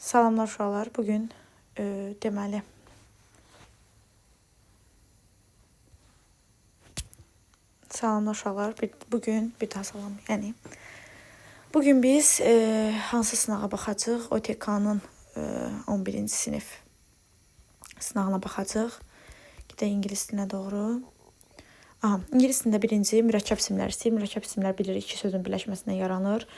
Salamlar uşaqlar. Bugün deməli salamlar uşaqlar. Bugün bir daha salam. Yəni bugün biz hansı sınağa baxacağıq? OTK-nın 11-ci sinif sınağına baxacağıq. Gedək ingilis dilinə doğru. İngilis dilində birinci mürəkkəb isimlər istəyir. Mürəkkəb isimlər bilirik iki sözün birləşməsindən yaranır.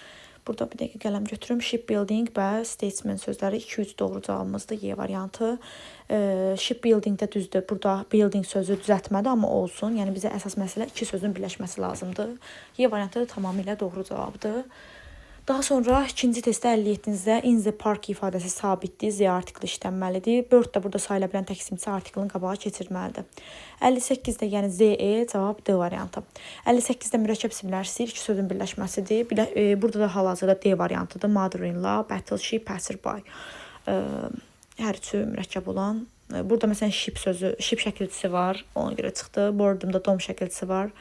Burada bir dəqiqə qələm götürüm. Shipbuilding və statesman sözləri 2-3 doğru cavabımızdır. Y variantı. Shipbuilding-də düzdür. Burada building sözü düzəltmədir, amma olsun. Yəni bizə əsas məsələ iki sözün birləşməsi lazımdır. Y variantı tamamilə doğru cavabdır. Daha sonra ikinci testdə 57-ci in the park ifadəsi sabitdir. Z artikli işlənməlidir. Bird də burada sayıla bilən tək isimçi artiklın qabağa keçirməlidir. 58-də yəni ZE cavab D variantı. 58-də mürəkkəb isimlər istəyir, iki sözün birləşməsidir. Burada da hal-hazırda D variantıdır. Mother-in-law, battleship, passerby. Hər üçü mürəkkəb olan. Burada məsələn ship sözü, ship şəkilçisi var. Ona görə çıxdı. Boredom-da dom şəkilçisi var.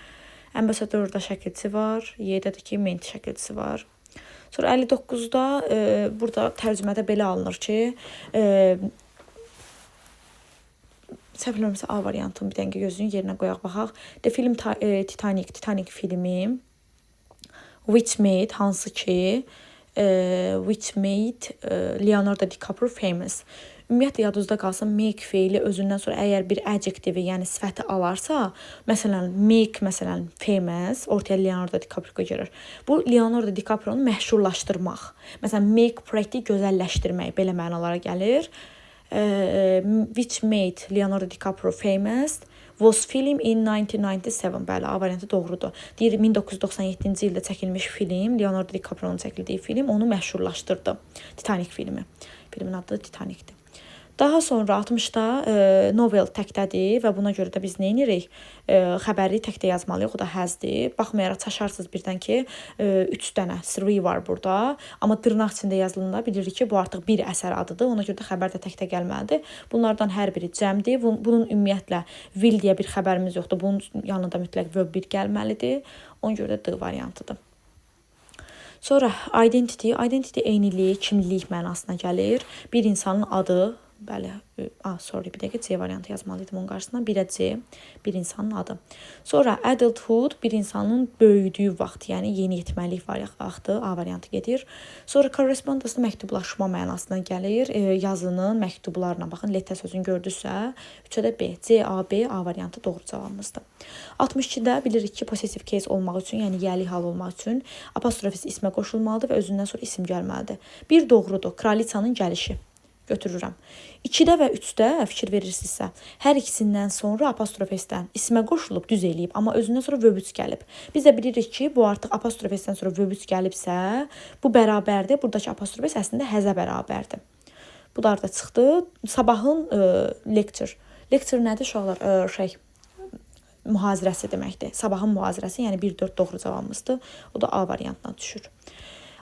Ambassador-da şəkilçisi var. Y-də də ki, ment şəkilçisi var. Sonra 59-da burada tərcümədə belə alınır ki, səhv eləmirəmsə A variantını bir dəqiqə gözünün yerinə qoyaq baxaq. The film Titanic filmi which made hansı ki which made Leonardo DiCaprio famous. Ümumiyyətlə yadınızda qalsın, make feili özündən sonra əgər bir adjektivi, yəni sifəti alarsa, məsələn, make, məsələn, famous, ortaya Leonardo DiCaprio gəlir. Bu, Leonardo DiCaprionu məşhurlaşdırmaq. Məsələn, make pretty, gözəlləşdirmək, belə mənalara gəlir. Which made Leonardo DiCaprio famous was film in 1997. Bəli, A variantı doğrudur. Deyir, 1997-ci ildə çəkilmiş film, Leonardo DiCaprio'nun çəkildiyi film onu məşhurlaşdırdı. Titanic filmi. Filmin adı Titanic'dir. Daha sonra 60-da novel təkdədir və buna görə də biz nə edirik? Xəbəri təkdə yazmalıyıq, o da həzdir. Baxmayaraq çaşarsınız birdən ki, 3 dənə three var burada. Amma dırnaq içində yazılında bilirik ki, bu artıq bir əsər adıdır. Ona görə də xəbər də təkdə gəlməlidir. Bunlardan hər biri cəmdir. Bunun ümumiyyətlə will deyə bir xəbərimiz yoxdur. Bunun yanında mütləq verb bir gəlməlidir. Ona görə də D variantıdır. Sonra identity eynilik, kimlik mənasına gəlir. Bir insanın adı, bəli, bir dəqiqə C variantı yazmalıydım onun qarşısına. Birə C, bir insanın adı. Sonra adulthood, bir insanın böyüdüyü vaxt, yəni yeniyetməlik vaxtı, A variantı gedir. Sonra correspondence məktublaşma mənasına gəlir. Yazının, məktublarına baxın, letter sözünü gördünüzsə, 3-ə də B, C, A, B, A variantı doğru cavabımızdır. 62-də bilirik ki, possessive case olmaq üçün, yəni yəli hal olmaq üçün apostrofis ismə qoşulmalıdır və özündən sonra isim gəlməlidir. Bir doğrudur, kraliçanın gəlişi. Götürürəm. 2-də və 3-də fikir verirsinizsə, hər ikisindən sonra apostrofesdən ismə qoşulub düz eləyib, amma özündən sonra vöbüc gəlib. Biz də bilirik ki, bu artıq apostrofesdən sonra vöbüc gəlibsə, bu bərabərdir. Buradakı apostrofes əslində həzə bərabərdir. Bu da arada çıxdı. Sabahın lecture. Lecture nədir uşaqlar? Mühazirəsi deməkdir. Sabahın mühazirəsi, yəni 1-4 doğru cavabımızdır. O da A variantına düşür.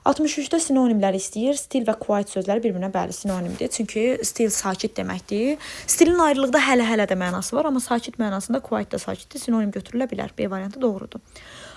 63-də sinonimləri istəyir. Still və quiet sözləri bir-birinə bəli sinonimdir. Çünki still sakit deməkdir. Stillin ayrılıqda hələ də mənası var, amma sakit mənasında quiet də sakitdir. Sinonim götürülə bilər. B variantı doğrudur.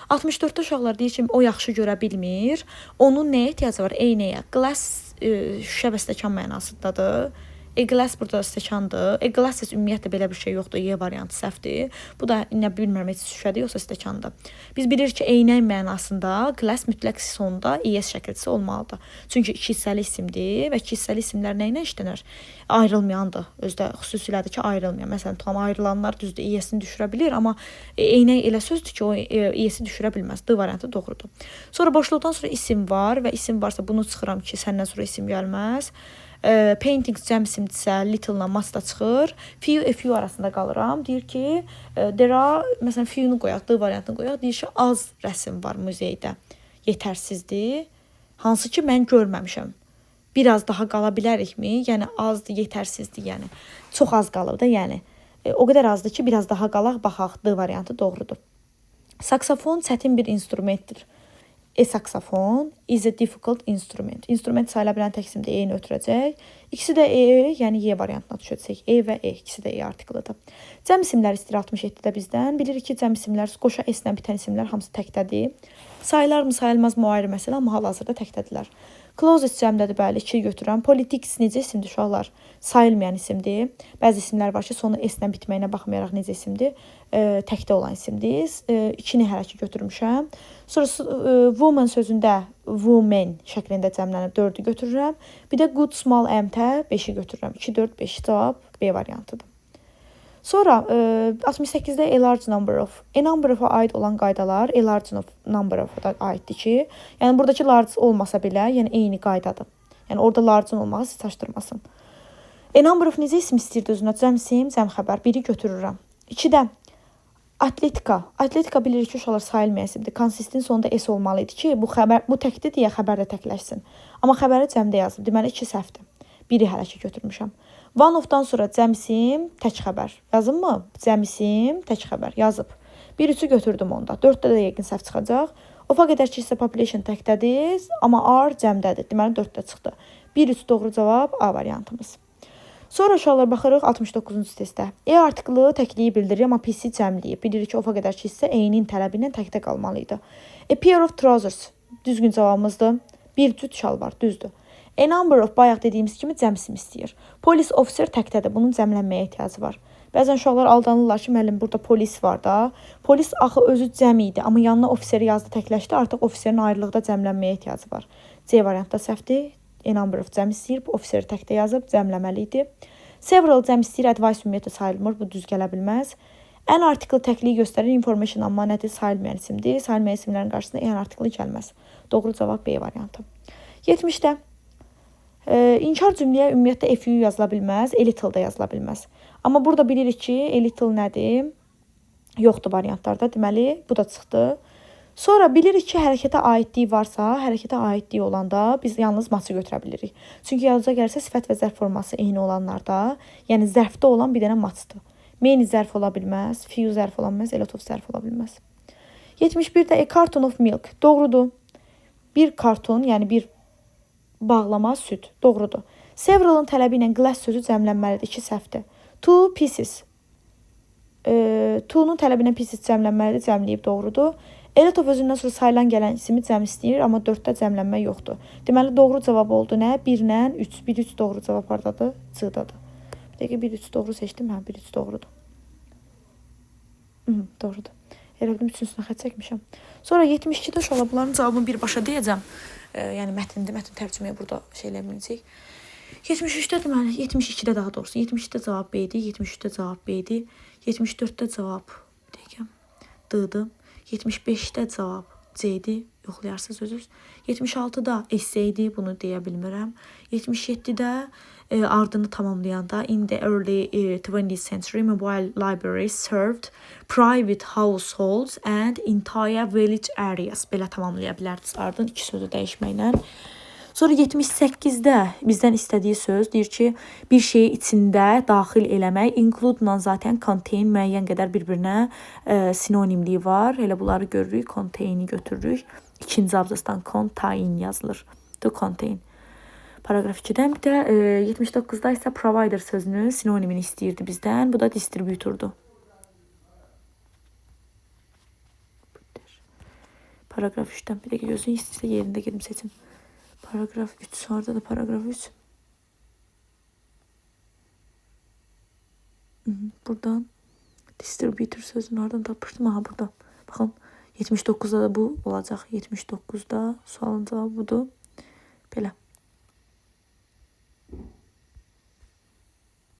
64-də uşaqlar deyir ki, o yaxşı görə bilmir. Onun nəyə ehtiyacı var? Eynəyə. Glass şüşə və stəkan mənasındadır. E-glass burada stəkandır. E-glass ümumiyyətlə belə bir şey yoxdur. Y variantı səhvdir. Bu da nə bilmirəm, heç şüşədir yoxsa stəkandır. Biz bilirik ki, eynək mənasında glass mütləq sonunda ES şəkilçisi olmalıdır. Çünki iki hissəli isimdir və iki hissəli isimlər nə ilə işlənir? Ayrılmayandır. Özdə xüsusilədir ki, ayrılmayan. Məsələn, tam ayrılanlar düzdür, ES-ni düşürə bilir, amma eynək elə sözdür ki, o ES-i düşürə bilməz. D variantı doğrudur. Sonra boşluqdan sonra isim var və isim varsa bunu çıxıram ki, səndən sonra isim gəlməz. Paintings cəm isimdirsə, little-la must da çıxır. Few arasında qalıram. Deyir ki, there are, məsələn, few-nu qoyaq, D variantını qoyaq. Deyir ki, az rəsm var muzeydə. Yetərsizdir. Hansı ki, mən görməmişəm. Biraz daha qala bilərikmi? Yəni, azdır, yetərsizdir, yəni. Çox az qalıb da, yəni. O qədər azdır ki, biraz daha qalaq, baxaq. D variantı doğrudur. Saksafon çətin bir instrumentdir. Saxophone is a difficult instrument. İnstrument sayıla bilən tək isimdə E-ni ötürəcək. İkisi də E, yəni Y variantına düşəcək. E və E, ikisi də E artiklıdır. Cəm isimlər istəyir 67-də bizdən. Bilirik ki, cəm isimlər, qoşa S-lə bitən isimlər hamısı təkdədir. Sayılar mı, sayılmaz mı o ayrı məsələ, amma hal-hazırda təkdədirlər. Closet cəmdədir, bəli, 2 götürürəm. Politics necə isimdir uşaqlar? Sayılmayan isimdir. Bəzi isimlər var ki, sonu s-lə bitməyinə baxmayaraq necə isimdir? Təkdə olan isimdir. 2-ni hər iki götürmüşəm. Sonra woman sözündə women şəklində cəmlənib 4-ü götürürəm. Bir də good small m-tə 5-i götürürəm. 2, 4, 5 cavab B variantıdır. Sonra 68-də a large number of-a aid olan qaydalar a large number of-a aiddir ki, yəni buradakı large olmasa belə, yəni eyni qaydadır. Yəni orada large-ın olmağı sizi çaşdırmasın. A number of necə isim istəyirdi özünə? Cəm isim, cəm xəbər. 1-i götürürəm. 2-də atletika. Atletika bilirik ki, uşaqlar sayılmayan isimdir. Konsistin sonunda s olmalı idi ki, bu təkdir deyə xəbər də təkləşsin. Amma xəbəri cəmdə yazıb. Deməli 2 səhvdir. 1-i hələ ki götürmüşəm. One of-dan sonra cəm isim, tək xəbər. Yazınmı? Cəm isim, tək xəbər. Yazıb. 1-3-ü götürdüm onda. 4-də də yəqin səhv çıxacaq. Of-a qədər ki, isə population təkdədir, amma R cəmdədir. Deməli 4-də çıxdı. 1-3 doğru cavab A variantımız. Sonra uşaqlar baxırıq 69-cu testdə. E artiklı təkliyi bildirir, amma PC cəmliyib. Bilirik ki, of-a qədər ki, isə E-nin tələbi ilə təkdə qalmalı idi. A pair of trousers. Düzgün cavabımızdır. Bir cüt şalvar, düzdür. A number of bayaq dediyimiz kimi cəm isim istəyir. Police officer təkdədir. Bunun cəmlənməyə ehtiyacı var. Bəzən uşaqlar aldanırlar ki, müəllim burada polis var da. Polis axı özü cəm idi, amma yanına ofiseri yazdı, təkləşdi. Artıq ofiserin ayrılıqda cəmlənməyə ehtiyacı var. C variantda səhvdir. A number of cəm istəyir. Ofiseri təkdə yazıb cəmləməli idi. Several cəm istəyir. Advice ümumiyyətlə sayılmır. Bu düz gələ bilməz. An article təkliyi göstərir. Information amma nədir? Sayılmayan isimdir. Sayılmayan isimlərin qarşısında an article gəlməz. Doğru cavab B variantı. 70-də İnkar cümləyə ümumiyyətlə FU yazıla bilməz, a little da yazıla bilməz. Amma burada bilirik ki, a little nədir? Yoxdur variantlarda. Deməli, bu da çıxdı. Sonra bilirik ki, hərəkətə aidliyi varsa, hərəkətə aidliyi olanda biz yalnız matı götürə bilirik. Çünki yazıca gəlsə sifət və zərf forması eyni olanlarda, yəni zərfdə olan bir dənə matdır. Main zərf ola bilməz, few zərf ola bilməz, a lot of zərf ola bilməz. 71-də a carton of milk. Doğrudur. Bir karton, yəni bir bağlama, süd. Doğrudur. Several'ın tələbi ilə glass sözü cəmlənməlidir. 2 səhvdir. Two pieces. Two'nun tələbi ilə pieces cəmlənməlidir. Cəmləyib doğrudur. A lot of özündən sonra sayılan gələn ismi cəm istəyir, amma 4-də cəmlənmə yoxdur. Deməli, doğru cavab oldu nə? 1-lə 3. 1-3 doğru cavab hardadır? C-dadır. Bir dəqiqə 1-3 doğru seçdim. Hə, 1-3 doğrudur. Doğrudur. Elə bildim üçüncüsünə xət çəkmişəm. Sonra 72-də uşaqlar bunların cavabını birbaşa deyəcəm. Yəni mətn tərcüməyə burada şey eləməyəcək. 73-də deməli, 72-də daha doğrusu. 72-də cavab B idi, 73-də cavab B idi. 74-də cavab D-dir. 75-də cavab C-dir. Yoxlayarsınız özünüz. 76-da S idi, bunu deyə bilmirəm. 77-də ardını tamamlayanda in the early 20th century mobile libraries served private households and entire village areas. Belə tamamlaya bilərdiniz ardın 2 sözü dəyişməklə. Sonra 78-də bizdən istədiyi söz deyir ki, bir şeyi içində daxil eləmək, include-la zaten contain müəyyən qədər bir-birinə sinonimliyi var. Elə bunları görürük, contain-i götürürük. İkinci abzasdan contain yazılır. To contain. Paragraf 2-dən bir də 79-da isə provider sözünün sinonimini istəyirdi bizdən. Bu da distributordur. Paragraf 3-dən bir dəqiqə gözün istəyirsə yerində gedim seçim. Paragraf 3, sonra da paragraf 3. Buradan distributor sözünün ardından tapışdım. Aha, burada. Baxın, 79-da da bu olacaq. 79-da sualın cavabı budur. Belə.